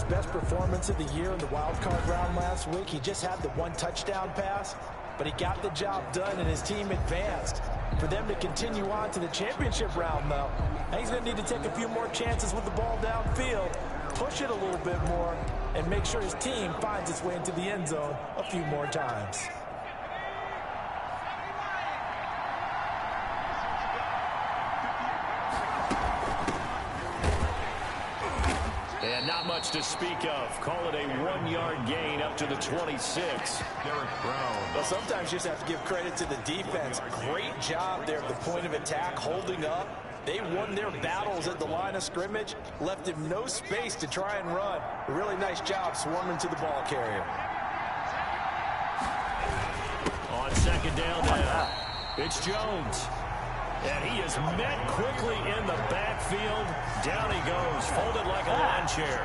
his best performance of the year in the wild card round last week. He just had the one touchdown pass, but he got the job done and his team advanced. For them to continue on to the championship round, though, I think he's going to need to take a few more chances with the ball downfield, push it a little bit more, and make sure his team finds its way into the end zone a few more times. And not much to speak of. Call it a 1-yard gain up to the 26. Derek Brown. Well, sometimes you just have to give credit to the defense. Great job there at the point of attack, holding up. They won their battles at the line of scrimmage, left him no space to try and run. A really nice job swarming to the ball carrier. On second down now, it's Jones. And he is met quickly in the backfield. Down he goes, folded like a lawn chair.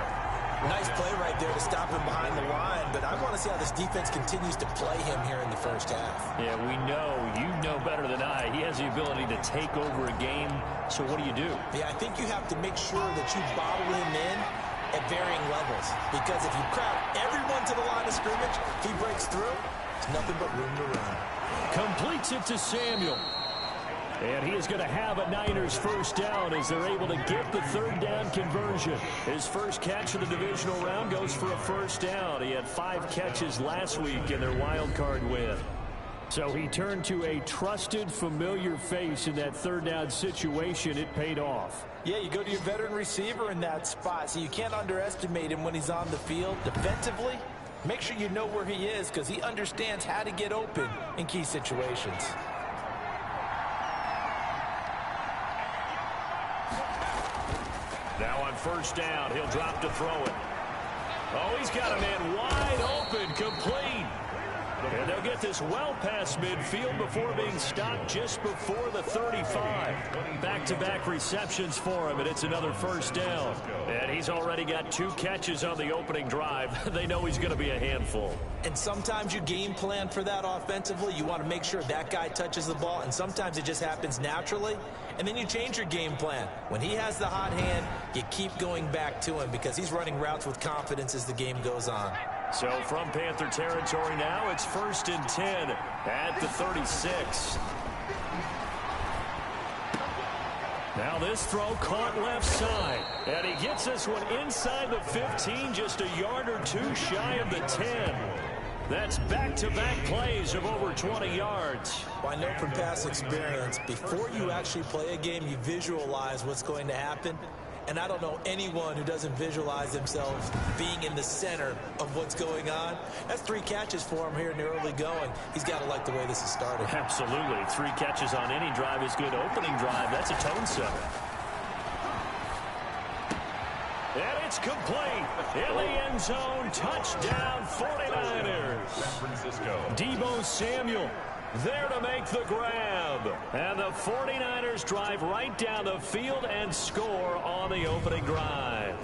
Nice play right there to stop him behind the line, but I want to see how this defense continues to play him here in the first half. Yeah, we know. You know better than I. He has the ability to take over a game, so what do? Yeah, I think you have to make sure that you bottle him in at varying levels, because if you crowd everyone to the line of scrimmage, if he breaks through, there's nothing but room to run. Completes it to Samuel. And he is going to have a Niners first down as they're able to get the third down conversion. His first catch of the divisional round goes for a first down. He had 5 catches last week in their wild card win. So he turned to a trusted, familiar face in that third down situation. It paid off. Yeah, you go to your veteran receiver in that spot, so you can't underestimate him when he's on the field. Defensively, make sure you know where he is because he understands how to get open in key situations. Now on first down, he'll drop to throw it. Oh, he's got a man wide open, complete. And they'll get this well past midfield before being stopped just before the 35. Back-to-back receptions for him, and it's another first down. And he's already got 2 catches on the opening drive. They know he's going to be a handful. And sometimes you game plan for that offensively. You want to make sure that guy touches the ball, and sometimes it just happens naturally. And then you change your game plan. When he has the hot hand, you keep going back to him because he's running routes with confidence as the game goes on. So from Panther territory now, it's 1st and 10 at the 36. Now this throw caught left side. And he gets this one inside the 15, just a yard or 2 shy of the 10. That's back-to-back plays of over 20 yards. Well, I know from past experience, before you actually play a game, you visualize what's going to happen. And I don't know anyone who doesn't visualize themselves being in the center of what's going on. That's 3 catches for him here in the early going. He's got to like the way this is started. Absolutely. 3 catches on any drive is good. Opening drive, that's a tone setter. And it's complete. In the end zone, touchdown 49ers. San Francisco. Deebo Samuel there to make the grab. And the 49ers drive right down the field and score on the opening drive.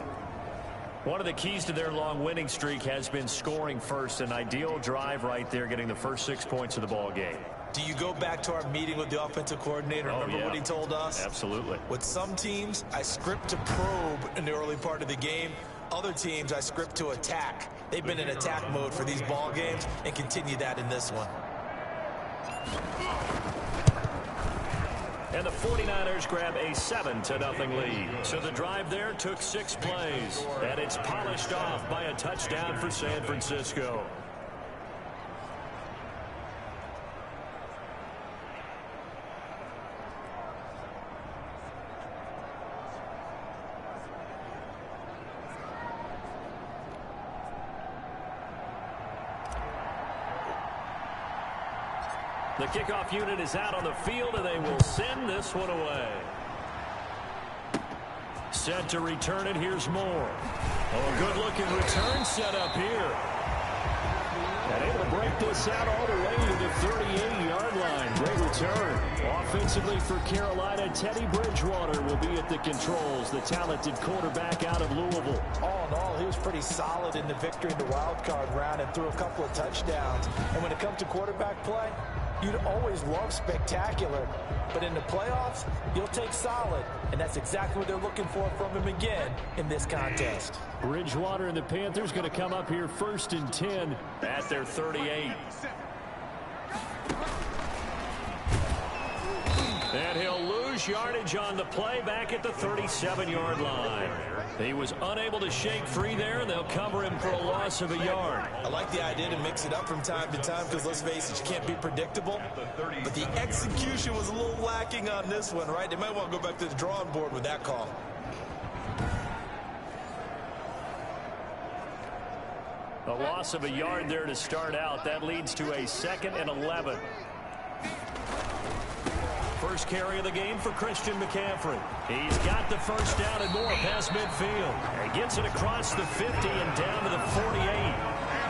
One of the keys to their long winning streak has been scoring first. An ideal drive right there, getting the first 6 points of the ball game. Do you go back to our meeting with the offensive coordinator? Remember what he told us? Absolutely. With some teams, I script to probe in the early part of the game. Other teams, I script to attack. They've been in attack mode for these ball games and continue that in this one. And the 49ers grab a 7-0 lead. So the drive there took 6 plays. And it's polished off by a touchdown for San Francisco. The kickoff unit is out on the field, and they will send this one away. Set to return it. Here's Moore. Oh, a good-looking return set up here. And able to break this out all the way to the 38-yard line. Great return. Offensively for Carolina, Teddy Bridgewater will be at the controls, the talented quarterback out of Louisville. All in all, he was pretty solid in the victory in the wild card round and threw a couple of touchdowns. And when it comes to quarterback play, You'd always love spectacular, but in the playoffs, you'll take solid, and that's exactly what they're looking for from him again in this contest. Bridgewater and the Panthers going to come up here 1st and 10 at their 38. And he'll lose yardage on the play back at the 37-yard line. He was unable to shake free there, and they'll cover him for a loss of a yard. I like the idea to mix it up from time to time because, let's face it, you can't be predictable. But the execution was a little lacking on this one, right? They might want to go back to the drawing board with that call. A loss of a yard there to start out. That leads to a 2nd and 11. First carry of the game for Christian McCaffrey. He's got the first down and more past midfield. He gets it across the 50 and down to the 48.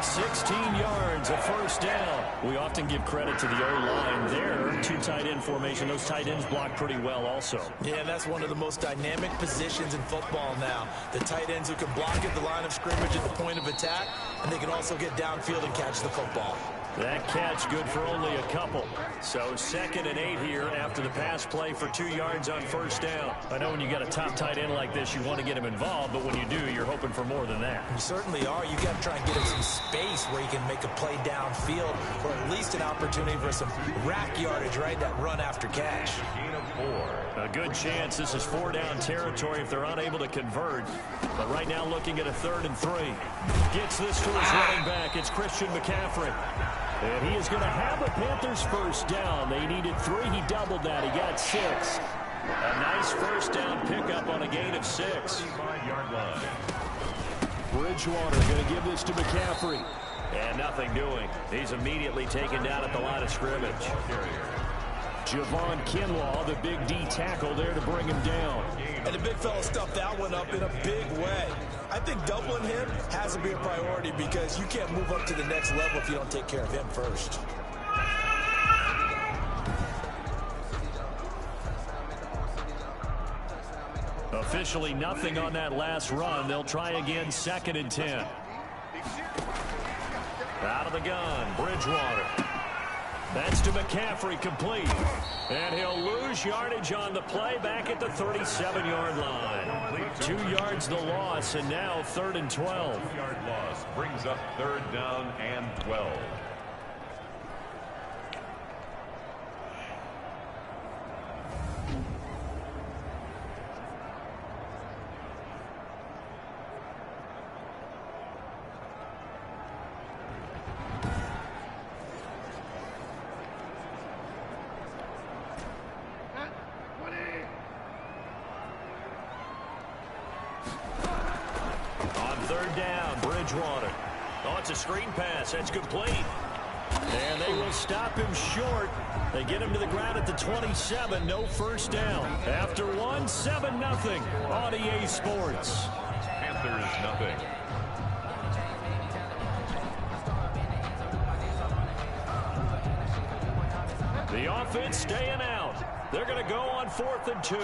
16 yards, a first down. We often give credit to the O-line there. 2 tight end formation. Those tight ends block pretty well also. Yeah, that's one of the most dynamic positions in football now. The tight ends who can block at the line of scrimmage at the point of attack, and they can also get downfield and catch the football. That catch good for only a couple. So 2nd and 8 here after the pass play for 2 yards on first down. I know when you got a top tight end like this, you want to get him involved, but when you do, you're hoping for more than that. You certainly are. You got to try and get him some space where he can make a play downfield, or at least an opportunity for some rack yardage, right? That run after catch. A good chance this is 4-down territory if they're unable to convert. But right now looking at a 3rd and 3. Gets this to his running back. It's Christian McCaffrey. And he is going to have a Panthers first down. They needed 3. He doubled that. He got 6. A nice first down pickup on a gain of 6. Bridgewater going to give this to McCaffrey. And nothing doing. He's immediately taken down at the line of scrimmage. Javon Kinlaw, the big D tackle there to bring him down. And the big fella stuffed that one up in a big way. I think doubling him has to be a priority because you can't move up to the next level if you don't take care of him first. Officially nothing on that last run. They'll try again 2nd and 10. Out of the gun, Bridgewater. That's to McCaffrey, complete. And he'll lose yardage on the play back at the 37-yard line. 2 yards the loss, and now 3rd and 12. 2-yard loss brings up 3rd down and 12. Bridgewater. Oh, it's a screen pass. That's complete. And they will stop him short. They get him to the ground at the 27. No first down. After 1, 7-0 on EA Sports. Panthers nothing. The offense staying out. They're going to go on 4th and 2.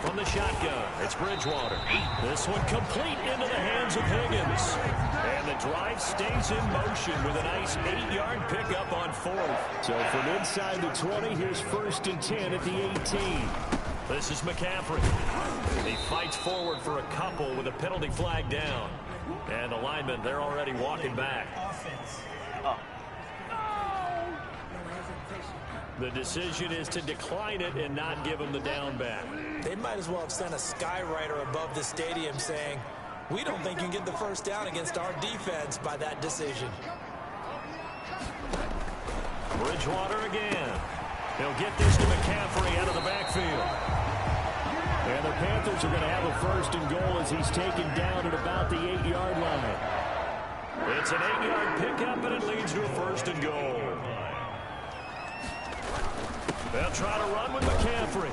From the shotgun, it's Bridgewater. This one complete into the hands of Higgins. And the drive stays in motion with a nice 8-yard pickup on 4th. So from inside the 20, here's 1st and 10 at the 18. This is McCaffrey. He fights forward for a couple with a penalty flag down. And the linemen, they're already walking back. The decision is to decline it and not give him the down back. They might as well have sent a skywriter above the stadium saying, we don't think you can get the first down against our defense by that decision. Bridgewater again. He'll get this to McCaffrey out of the backfield. And the Panthers are going to have a 1st and goal as he's taken down at about the 8-yard line. It's an 8-yard pickup, and it leads to a 1st and goal. They'll try to run with McCaffrey.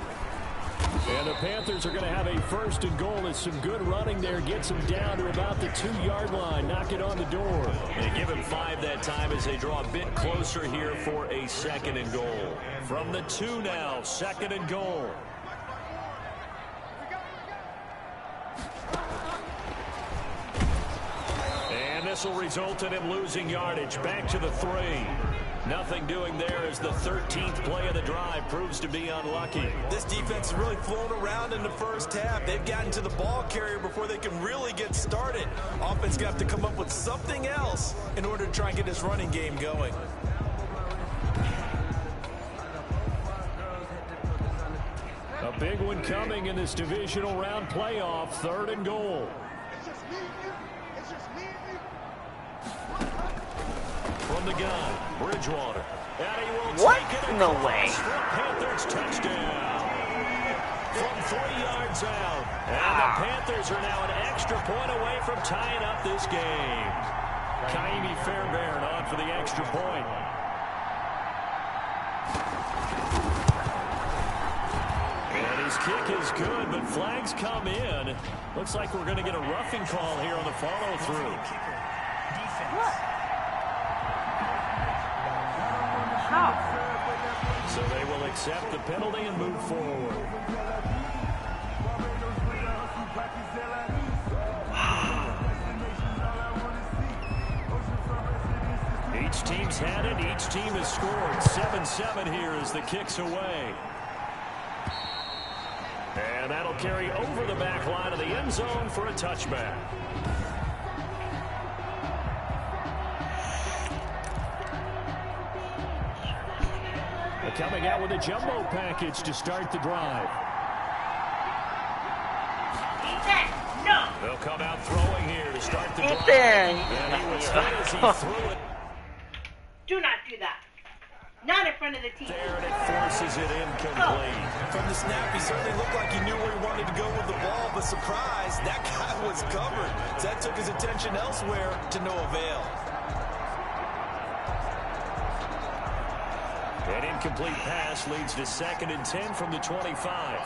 And the Panthers are going to have a 1st and goal as some good running there gets him down to about the 2-yard line. Knock it on the door. They give him 5 that time as they draw a bit closer here for a 2nd and goal. From the 2 now, 2nd and goal. And this whistle resulted in losing yardage. Back to the 3. Nothing doing there as the 13th play of the drive proves to be unlucky. This defense is really flown around in the first half. They've gotten to the ball carrier before they can really get started. Offense got to come up with something else in order to try and get this running game going. A big one coming in this divisional round playoff. 3rd and goal. From the gun, Bridgewater. And he will take it. No way. Panthers touchdown. From 3 yards out. And the Panthers are now an extra point away from tying up this game. Kaimi Fairbairn on for the extra point. And his kick is good, but flags come in. Looks like we're going to get a roughing call here on the follow-through. So they will accept the penalty and move forward. Each team's had it. Each team has scored. 7-7 here as the kick's away. And that'll carry over the back line of the end zone for a touchback. Coming out with a jumbo package to start the drive. Ethan, no. They'll come out throwing here to start the drive. Ethan. And he was hit as he threw it. Do not do that. Not in front of the team. There, and it forces it incomplete. From the snap, he certainly looked like he knew where he wanted to go with the ball, but surprise, that guy was covered. So that took his attention elsewhere to no avail. An incomplete pass leads to 2nd and 10 from the 25.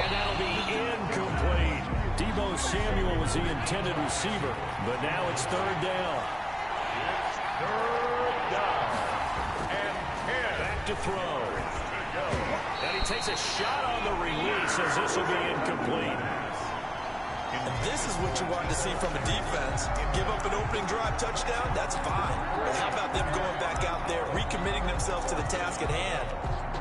And that'll be incomplete. Deebo Samuel was the intended receiver, but now it's 3rd down. Third down. And 10. Back to throw. And he takes a shot on the release as this will be incomplete. And this is what you wanted to see from a defense. Give up an opening drive touchdown, that's fine. But how about them going back out there, recommitting themselves to the task at hand,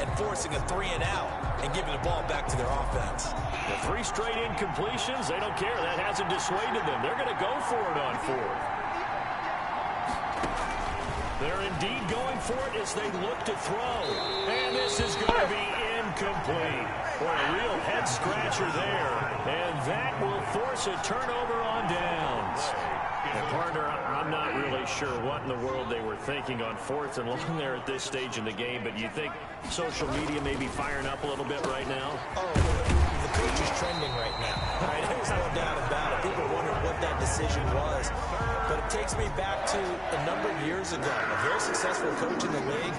and forcing a 3-and-out, and giving the ball back to their offense. The 3 straight incompletions, they don't care. That hasn't dissuaded them. They're going to go for it on 4th. They're indeed going for it as they look to throw. And this is going to be incomplete. Boy, a real head-scratcher there. And that will force a turnover on downs. And partner, I'm not really sure what in the world they were thinking on 4th and long there at this stage in the game, but you think social media may be firing up a little bit right now? Oh, the coach is trending right now. Right? There's no doubt about it. People wonder what that decision was. But it takes me back to a number of years ago. A very successful coach in the league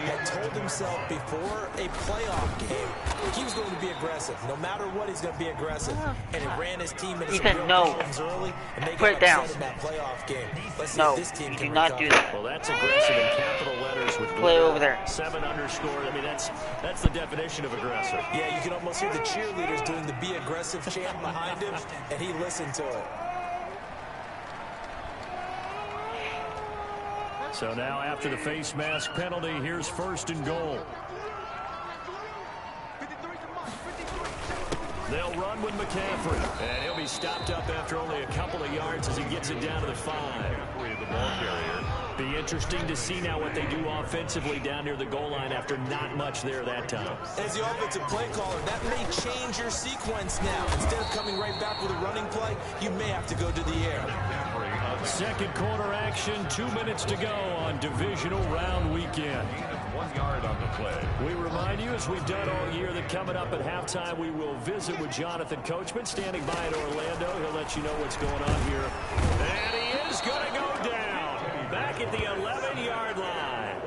had told himself before a playoff game he was going to be aggressive. No matter what, he's going to be aggressive. And he ran his team into some real problems early, and they got upset in that playoff game. Let's see if this team can recover. Do that. Well, that's aggressive in capital letters with play over there. 7 underscore. I mean, that's the definition of aggressive. Yeah, you can almost hear the cheerleaders doing the be aggressive chant behind him, and he listened to it. So now after the face mask penalty, here's 1st and goal. They'll run with McCaffrey. And he'll be stopped up after only a couple of yards as he gets it down to the 5. The ball carrier. Be interesting to see now what they do offensively down near the goal line after not much there that time. As the offensive play caller, that may change your sequence now. Instead of coming right back with a running play, you may have to go to the air. 2nd quarter action, 2 minutes to go on divisional round weekend. 1 yard on the play. We remind you, as we've done all year, that coming up at halftime, we will visit with Jonathan Coachman standing by in Orlando. He'll let you know what's going on here. And he is going to go down back at the 11-yard line.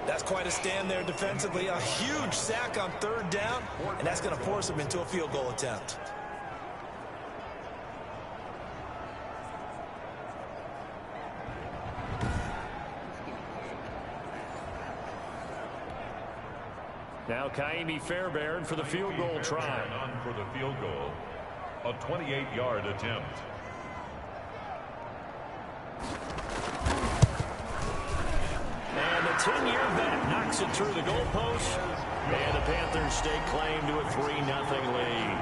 That's quite a stand there defensively. A huge sack on 3rd down, and that's going to force him into a field goal attempt. Now Kaimi Fairbairn for the field goal try. On for the field goal. A 28-yard attempt. And the 10-year vet knocks it through the goalpost. And the Panthers stake claim to a 3-0 lead.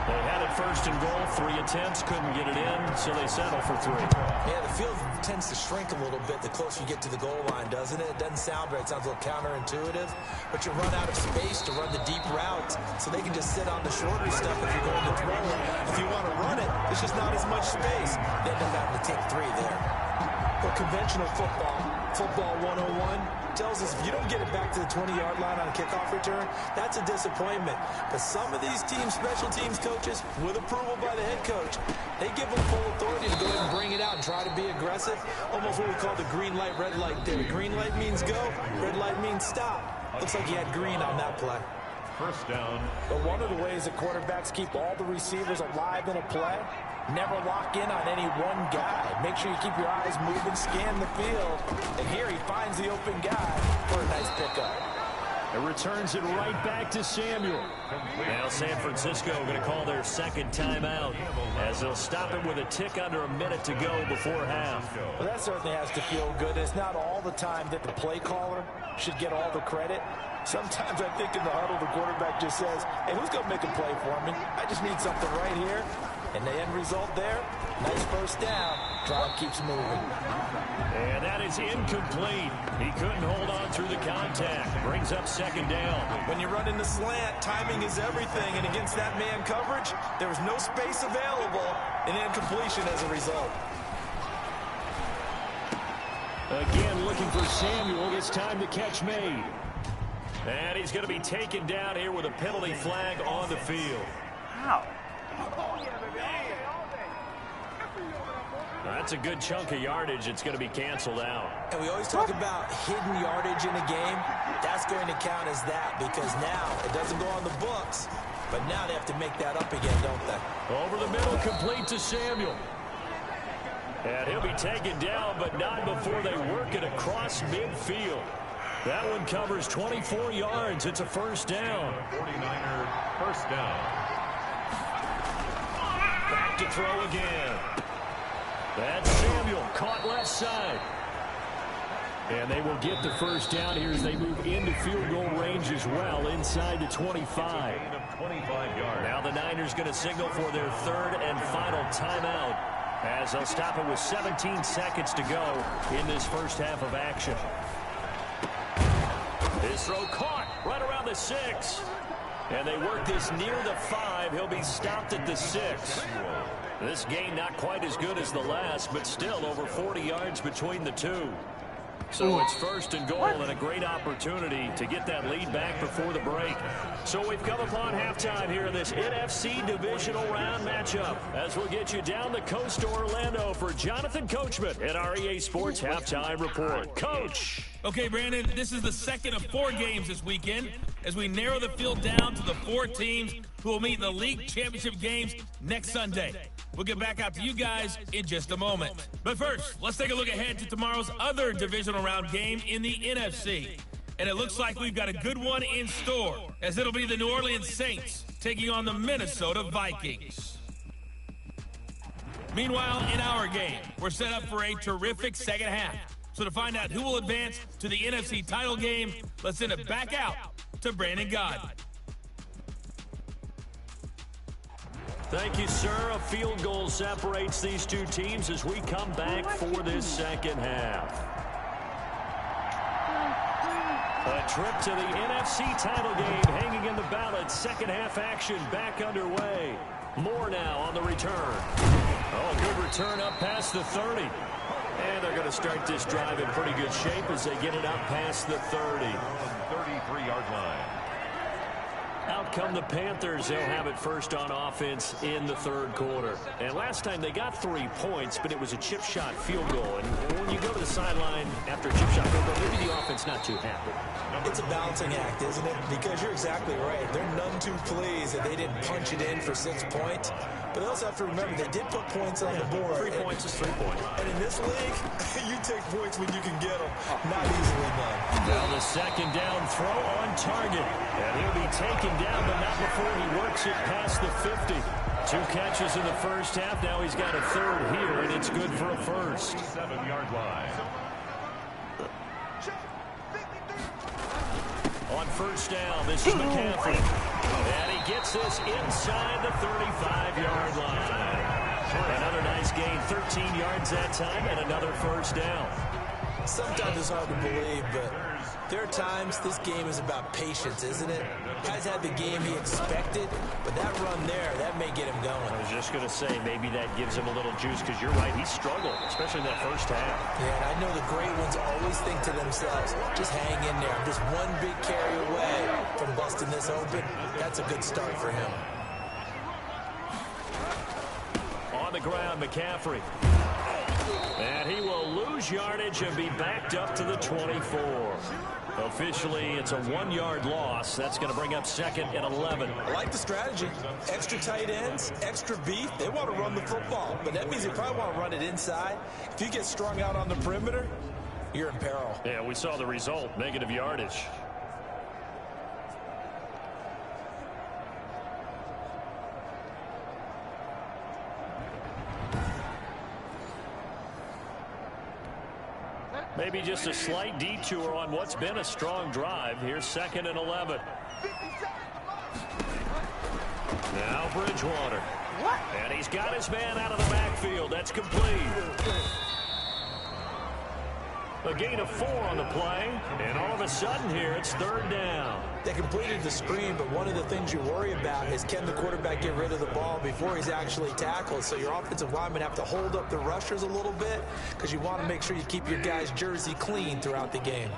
They had it first and goal, 3 attempts, couldn't get it in, so they settle for 3. Yeah, the field tends to shrink a little bit the closer you get to the goal line, doesn't it? It doesn't sound right. It sounds a little counterintuitive. But you run out of space to run the deep routes, so they can just sit on the shorter stuff if you're going to throw it. If you want to run it, there's just not as much space. They end up having to take 3 there. But conventional football 101, tells us if you don't get it back to the 20-yard line on a kickoff return, that's a disappointment. But some of these teams, special teams coaches, with approval by the head coach, they give them full authority to go ahead and bring it out and try to be aggressive. Almost what we call the green light, red light theory. Green light means go, red light means stop. Looks like he had green on that play. First down. But one of the ways that quarterbacks keep all the receivers alive in a play, never lock in on any one guy. Make sure you keep your eyes moving, scan the field. And here he finds the open guy for a nice pickup. It returns it right back to Samuel. Now San Francisco going to call their second timeout as they'll stop it with a tick under a minute to go before half. Well, that certainly has to feel good. It's not all the time that the play caller should get all the credit. Sometimes I think in the huddle, the quarterback just says, hey, who's going to make a play for me? I just need something right here. And the end result there, nice first down. Drive keeps moving. And that is incomplete. He couldn't hold on through the contact. Brings up second down. When you run in the slant, timing is everything. And against that man coverage, there was no space available. And incompletion as a result. Again looking for Samuel. This time the catch made. And he's going to be taken down here with a penalty flag on the field. Wow. That's a good chunk of yardage. It's going to be canceled out. And we always talk about hidden yardage in a game. That's going to count as that because now it doesn't go on the books. But now they have to make that up again, don't they? Over the middle, complete to Samuel. And he'll be taken down, but not before they work it across midfield. That one covers 24 yards. It's a first down. 49er first down. Back to throw again. That's Samuel, caught left side. And they will get the first down here as they move into field goal range as well, inside the 25. Gain of 25 yards. Now the Niners going to signal for their third and final timeout as they'll stop it with 17 seconds to go in this first half of action. His throw caught right around the 6. And they work this near the 5. He'll be stopped at the 6. This gain not quite as good as the last, but still over 40 yards between the two. So it's first and goal and a great opportunity to get that lead back before the break. So we've come upon halftime here in this NFC divisional round matchup as we'll get you down the coast to Orlando for Jonathan Coachman at our EA Sports Halftime Report. Coach! Okay, Brandon, this is the second of 4 games this weekend as we narrow the field down to the 4 teams who will meet in the league championship games next Sunday. We'll get back out to you guys in just a moment. But first, let's take a look ahead to tomorrow's other divisional round game in the NFC. And it looks like we've got a good one in store, as it'll be the New Orleans Saints taking on the Minnesota Vikings. Meanwhile, in our game, we're set up for a terrific second half. So to find out who will advance to the NFC title game, let's send it back out to Brandon Gaudin. Thank you, sir. A field goal separates these two teams as we come back for this second half. A trip to the NFC title game hanging in the balance. Second half action back underway. More now on the return. Oh, good return up past the 30. And they're going to start this drive in pretty good shape as they get it out past the 30. 33-yard line. Out come the Panthers. They'll have it first on offense in the third quarter. And last time they got 3 points, but it was a chip shot field goal. And when you go to the sideline after a chip shot field goal, maybe the offense not too happy. It's a balancing act, isn't it? Because you're exactly right. They're none too pleased that they didn't punch it in for 6 points. But they also have to remember they did put points on the board. 3 points is 3 points. And in this league, you take points when you can get them. Not easily done. Now the second down throw on target. And he'll be taken down, but not before he works it past the 50. 2 catches in the first half. Now he's got a third here, and it's good for a first. 7-yard line. On first down, this is McCaffrey. And he gets this inside the 35-yard line. Another nice gain, 13 yards that time, and another first down. Sometimes it's hard to believe, but there are times this game is about patience, isn't it? Guy's had the game he expected, but that run there, that may get him going. I was just going to say, maybe that gives him a little juice, because you're right, he struggled, especially in that first half. Yeah, and I know the great ones always think to themselves, just hang in there. I'm just one big carry away from busting this open. That's a good start for him. On the ground, McCaffrey. And he will lose yardage and be backed up to the 24. Officially, it's a 1-yard loss. That's going to bring up second and 11. I like the strategy. Extra tight ends, extra beef. They want to run the football, but that means they probably want to run it inside. If you get strung out on the perimeter, you're in peril. Yeah, we saw the result, negative yardage. Maybe just a slight detour on what's been a strong drive. Here's second and 11. Now Bridgewater. And he's got his man out of the backfield. That's complete. A gain of 4 on the play. And all of a sudden here, it's third down. They completed the screen, but one of the things you worry about is can the quarterback get rid of the ball before he's actually tackled? So your offensive linemen have to hold up the rushers a little bit because you want to make sure you keep your guys' jersey clean throughout the game.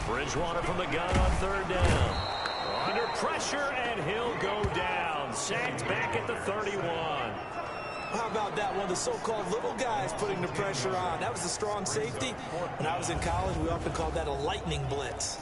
Bridgewater from the gun on third down. Under pressure, and he'll go down. Sacked back at the 31. How about that? One of the so-called little guys putting the pressure on. That was a strong safety. When I was in college, we often called that a lightning blitz.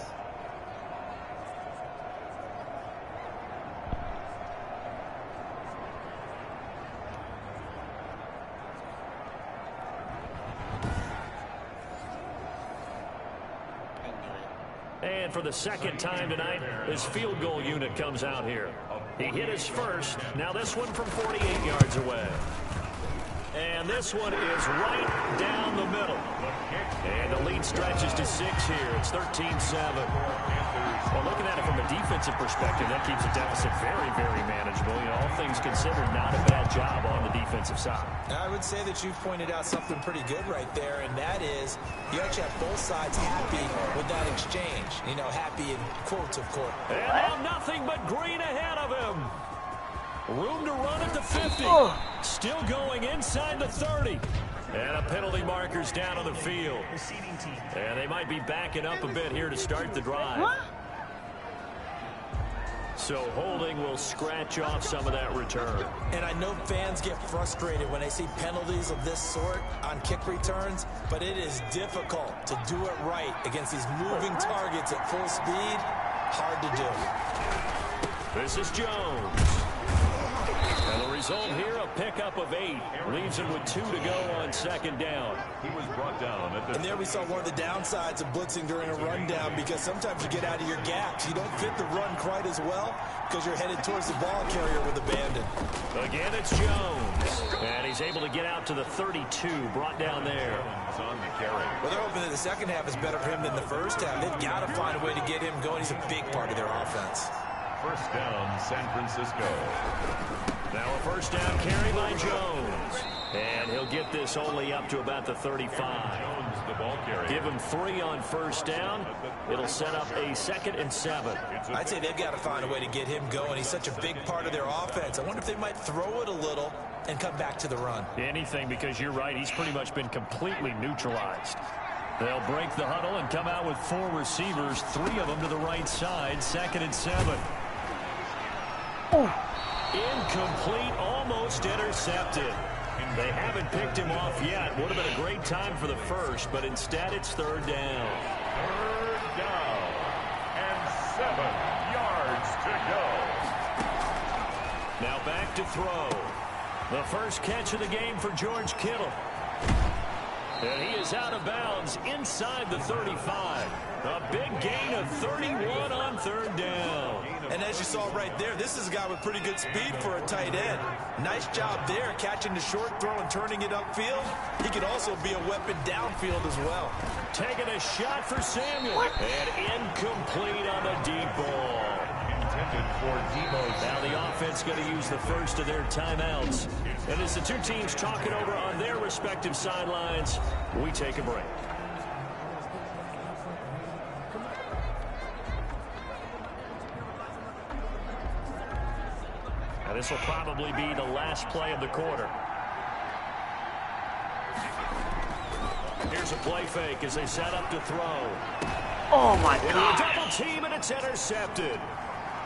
And for the second time tonight, his field goal unit comes out here. He hit his first. Now this one from 48 yards away. And this one is right down the middle. And the lead stretches to 6 here. It's 13-7. Well, looking at it from a defensive perspective, that keeps the deficit very, very manageable. You know, all things considered, not a bad job on the defensive side. I would say that you've pointed out something pretty good right there, and that is you actually have both sides happy with that exchange. You know, happy in quotes, of course. And now nothing but green ahead of him. Room to run at the 50. Still going inside the 30. And a penalty marker's down on the field. And they might be backing up a bit here to start the drive. So holding will scratch off some of that return. And I know fans get frustrated when they see penalties of this sort on kick returns, but it is difficult to do it right against these moving targets at full speed. Hard to do. This is Jones. And the result here, a pickup of 8. Leaves him with 2 to go on second down. He was brought down at the... And there we saw one of the downsides of blitzing during a rundown, because sometimes you get out of your gaps. You don't fit the run quite as well because you're headed towards the ball carrier with abandon. Again, it's Jones. And he's able to get out to the 32, brought down there. on the carry. Well, they're hoping that the second half is better for him than the first half. They've got to find a way to get him going. He's a big part of their offense. First down, San Francisco. Now a first down carry by Jones. And he'll get this only up to about the 35. Jones, the ball carrier. Give him 3 on first down. It'll set up a 2nd and 7. I'd say they've got to find a way to get him going. He's such a big part of their offense. I wonder if they might throw it a little and come back to the run. Anything, because you're right. He's pretty much been completely neutralized. They'll break the huddle and come out with 4 receivers, 3 of them to the right side. 2nd and 7. Incomplete, almost intercepted. They haven't picked him off yet. Would have been a great time for the first, but instead it's 3rd down. 3rd down and 7 yards. go. Now back to throw. The first catch of the game for George Kittle. And he is out of bounds inside the 35. A big gain of 31 on third down. And as you saw right there, this is a guy with pretty good speed for a tight end. Nice job there, catching the short throw and turning it upfield. He could also be a weapon downfield as well. Taking a shot for Samuel. And incomplete on the deep ball. Intended for Debo. Now the offense going to use the first of their timeouts. And as the two teams talk it over on their respective sidelines, we take a break. Now this will probably be the last play of the quarter. Here's a play fake as they set up to throw. Oh, my Into a God. double team, and it's intercepted.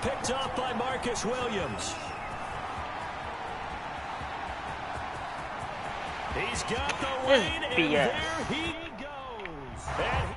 Picked off by Marcus Williams. He's got the lane, and BS. there he goes. And